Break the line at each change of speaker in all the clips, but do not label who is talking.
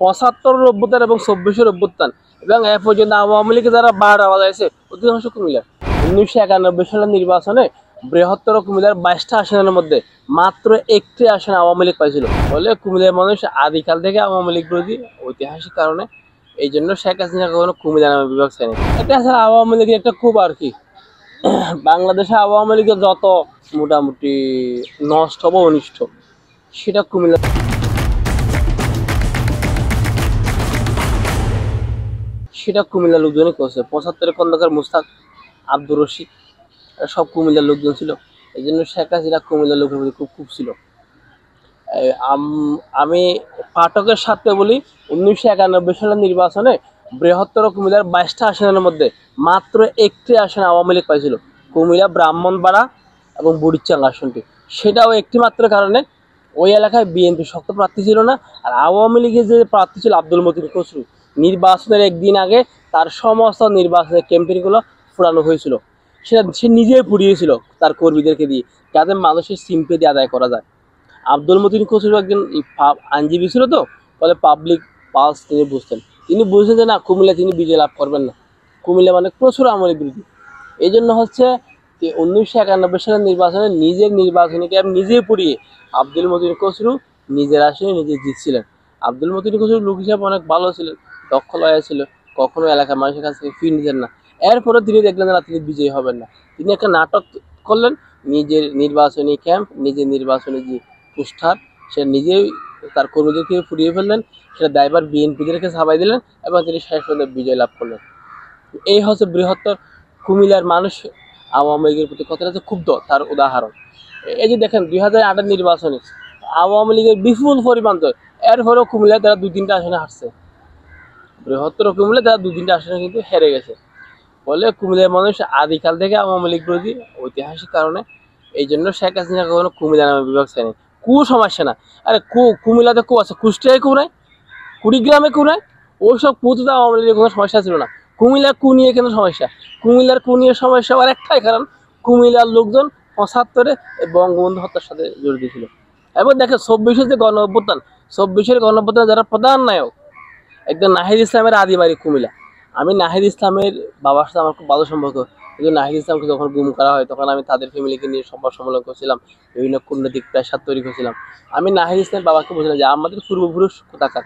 75 অভ্যুত্থান এবং 24 অভ্যুত্থান এবং এ পর্যন্ত আওয়ামী লীগে যারা 12টা বাজাইছে অধিকাংশ কুমিল্লার। 1991 সালের নির্বাচনে বৃহত্তর কুমিল্লার 22টা আসনের মধ্যে মাত্র একটি আসন আওয়ামী লীগ পাইছিল। বলে কুমিল্লার মানুষ আদিকাল থেকে আওয়ামী লীগ বিরোধী ঐতিহাসিক কারণে, এই জন্য শেখ হাসিনা কখনো কুমিল্লা নামে বিভাগ চায়নি। এটা আসলে আওয়ামী লীগের একটা খুব আর কি, বাংলাদেশে আওয়ামী লীগের যত মোটামুটি নষ্ট বা অনিষ্ট সেটা কুমিল্লার লোকজনই করছে। 75 খন্দকার মুস্তাক, আব্দুর রশিদ সব কুমিল্লার লোকজন ছিল। এই জন্য শেখ হাসিনা কুমিল্লার লোকের প্রতি খুব ছিল। আমি পাঠকের সাথে বলি, 1991 সালের নির্বাচনে বৃহত্তর কুমিল্লার 22টা আসনের মধ্যে মাত্র একটি আসন আওয়ামী লীগ পাইছিল, কুমিল্লা ব্রাহ্মণপাড়া এবং বুড়িচ্চাং আসনটি। সেটাও একটি মাত্র কারণে ওই এলাকায় বিএনপি শক্ত প্রার্থী ছিল না। আর আওয়ামী লীগের যে প্রার্থী ছিল আব্দুল মতিন খসরু, নির্বাচনের একদিন আগে তার সমস্ত নির্বাচনের ক্যাম্পেইনগুলো ফুরানো হয়েছিল। সে নিজেই পুড়িয়েছিল তার কর্মীদেরকে দিয়ে, যাতে মানুষের সিম্পেথি আদায় করা যায়। আব্দুল মতিন খসরু একজন আইনজীবী ছিল, তো ফলে পাবলিক পালস তিনি বুঝতেন। তিনি বুঝতেন যে না, কুমিল্লা তিনি বিজয় লাভ করবেন না, কুমিল্লা মানে প্রচুর আমলের বিরোধী। এই জন্য হচ্ছে 1991 সালের নির্বাচনে নিজের নির্বাচনী ক্যাম্প নিজেই পুড়িয়ে আব্দুল মতিন খসরু নিজের আসনে নিজে জিতছিলেন। আব্দুল মতিন খসরু লোক হিসাবে অনেক ভালো ছিলেন, দক্ষ লয়া ছিল, কখনো এলাকার মানুষের কাছ থেকে ফি নিতেন না। এরপরে তিনি দেখলেন না তিনি বিজয়ী হবেন না, তিনি একটা নাটক করলেন। নিজের নির্বাচনী ক্যাম্প, নিজের নির্বাচনী যে পোস্টার, সে নিজেই তার কর্মীদেরকে ফুরিয়ে ফেললেন। সেটা দায়ভার বিএনপিদেরকে ছাপাই দিলেন এবং তিনি শেষ পর্যন্ত বিজয় লাভ করলেন। এই হচ্ছে বৃহত্তর কুমিল্লার মানুষ আওয়ামী লীগের প্রতি কতটা ক্ষুব্ধ তার উদাহরণ। এই যে দেখেন 2008 নির্বাচনে আওয়ামী লীগের বিপুল পরিমাণ, তো এরপরেও কুমিল্লায় তারা 2-3টা আসনে হারছে। বৃহত্তর কুমিল্লায় তারা 2-3টা আসনে কিন্তু হেরে গেছে। বলে কুমিল্লার মানুষ আদিকাল থেকে আওয়ামী লীগ বিরোধী ঐতিহাসিক কারণে, এই জন্য শেখ হাসিনা কখনো কুমিল্লা নামে বিভাগ চায়নি। সমস্যা না, আরে কুমিল্লাতে আছে, কুষ্টিয়ায় নাই, কুড়িগ্রামে নাই, ওইসব কুতে আওয়ামী লীগের কোনো সমস্যা ছিল না। কুমিল্লার নিয়ে কেন সমস্যা? কুমিল্লার নিয়ে সমস্যা আর একটাই কারণ, কুমিল্লার লোকজন 75-এ বঙ্গবন্ধু হত্যার সাথে জড়িত ছিল। এবার দেখেন 24-এর যে গণ অভ্যুত্থান, 24-এর গণ অভ্যুত্থানে যারা প্রধান নায়ক, একদম নাহিদ ইসলামের আদি বাড়ি কুমিল্লা। আমি নাহিদ ইসলামের বাবার সাথে আমার খুব ভালো সম্পর্ক, কিন্তু নাহিদ ইসলামকে যখন গুম করা হয় তখন আমি তাদের ফ্যামিলিকে নিয়ে সংবাদ সম্মেলন করছিলাম, বিভিন্ন কূটনৈতিক প্রেসার তৈরি করছিলাম। আমি নাহিদ ইসলামের বাবাকে বলছিলাম যে আমাদের পূর্বপুরুষ কোথাকার,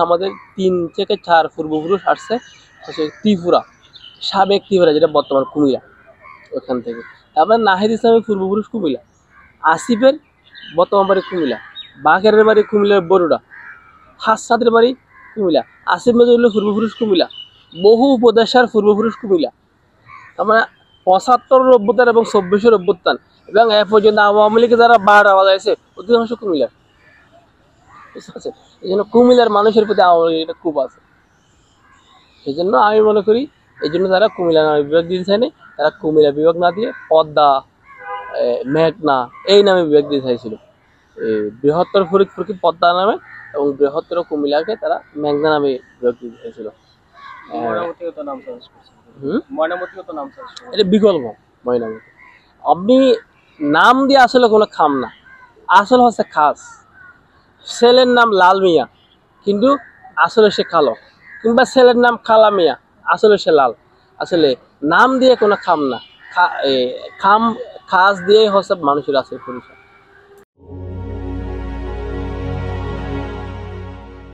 আমাদের 3 থেকে 4 পূর্বপুরুষ আসছে হচ্ছে ত্রিপুরা, সাবেক ত্রিপুরা যেটা বর্তমান কুমিল্লা, ওখান থেকে। তারপরে নাহিদ ইসলামের পূর্বপুরুষ কুমিল্লা, আসিফের বর্তমান বাড়ি কুমিল্লা, বাঘেরের বাড়ি কুমিল্লার বরুড়া, হাসসাদের বাড়ি কুমিল্লা, আসিফ নজরুলের পূর্বপুরুষ কুমিল্লা, বহু উপদেশার পূর্বপুরুষ কুমিল্লা। আমরা 75 অভ্যুত্থান এবং 24 অভ্যুত্থান এবং এ পর্যন্ত আওয়ামী লীগে যারা 12টা বাজাইছে অধিকাংশ কুমিল্লার। বুঝতে পারছেন? এই জন্য কুমিল্লার মানুষের প্রতি আওয়ামী লীগের খুব আছে। সেই জন্য আমি মনে করি এই জন্য তারা কুমিল্লা নামে বিভাগ দিতে চায়নি, তারা কুমিল্লা বিভাগ না দিয়ে পদ্মা, মেঘনা এই নামে বিভাগ দিতে চাইছিল। বৃহত্তর ফরিদপুরকে পদ্মা নামে এবং বৃহত্তর কুমিল্লাকে তারা মেঘনা নামে বিভাগ দিতে চাইছিল। এটা বিকল্প ময়নামতি। আপনি নাম দিয়ে আসলে কোনো খাম না, আসলে হচ্ছে খাস। ছেলের নাম লাল মিয়া কিন্তু আসলে সে কালো, কিংবা ছেলের নাম কালা মিয়া আসলে সে লাল। আসলে নাম দিয়ে কোনো খাম না, খাস দিয়ে হচ্ছে মানুষের আসলে পরিচয়।